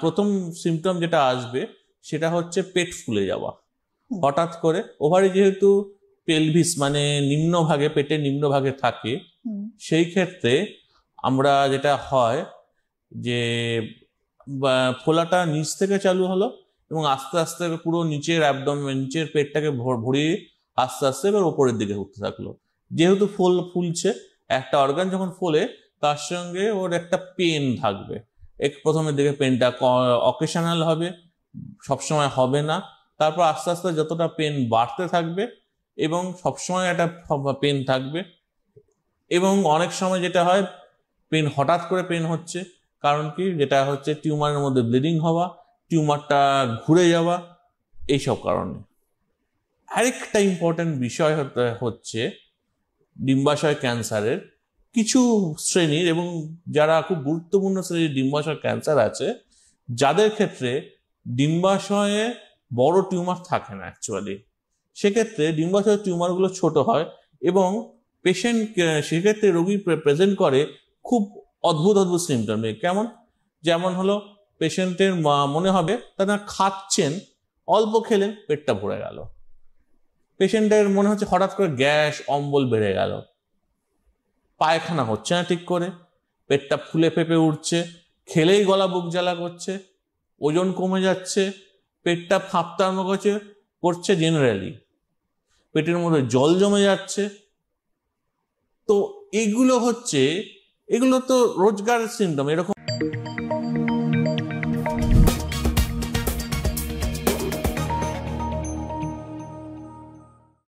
প্রথম সিমটম যেটা আসবে সেটা হচ্ছে পেট ফুলে যাওয়া। হঠাৎ করে ওভারি যেহেতু পেলভিস মানে নিম্নভাগে, পেটের নিম্নভাগে থাকে, সেই ক্ষেত্রে আমরা যেটা হয় যে ফোলাটা নিচ থেকে চালু হলো এবং আস্তে আস্তে পুরো নিচের অ্যাবডোমেন, নিচের পেটটাকে ভরিয়ে আস্তে আস্তে এবার ওপরের দিকে উঠতে থাকলো। যেহেতু ফুলছে, একটা অর্গান যখন ফোলে তার সঙ্গে ওর একটা পেন থাকবে। প্রথমের দিকে পেনটা অকেশনাল হবে, সবসময় হবে না। তারপর আস্তে আস্তে যতটা পেন বাড়তে থাকবে এবং সবসময় একটা পেন থাকবে। এবং অনেক সময় যেটা হয়, পেন হঠাৎ করে পেন হচ্ছে, কারণ কি, যেটা হচ্ছে টিউমারের মধ্যে ব্লিডিং হওয়া, টিউমারটা ঘুরে যাওয়া, এইসব কারণে। আরেকটা ইম্পর্টেন্ট বিষয় হচ্ছে ডিম্বাশয় ক্যান্সারের কিছু শ্রেণীর, এবং যারা খুব গুরুত্বপূর্ণ শ্রেণীর ডিম্বাশয় ক্যান্সার আছে, যাদের ক্ষেত্রে ডিম্বাশয়ে বড় টিউমার থাকে না অ্যাকচুয়ালি। সেক্ষেত্রে ডিম্বাশয়ের টিউমারগুলো ছোট হয় এবং পেশেন্ট সেক্ষেত্রে রোগী প্রেজেন্ট করে খুব অদ্ভুত অদ্ভুত সিমটম। কেমন? যেমন হলো, পেশেন্টের মনে হবে তারা খাচ্ছেন, অল্প খেলেন পেটটা ভরে গেল। পেশেন্টের মনে হচ্ছে হঠাৎ করে গ্যাস অম্বল বেড়ে গেল, পায়খানা হচ্ছে না ঠিক করে, পেটটা ফুলে ফেপে উঠছে, খেলেই গলা বুক জ্বালা করছে, ওজন কমে যাচ্ছে, পেটটা ফাঁপতে আরম্ভ করছে জেনারেলি, পেটের মধ্যে জল জমে যাচ্ছে। তো এগুলো তো রোজগার সিমটম। এরকম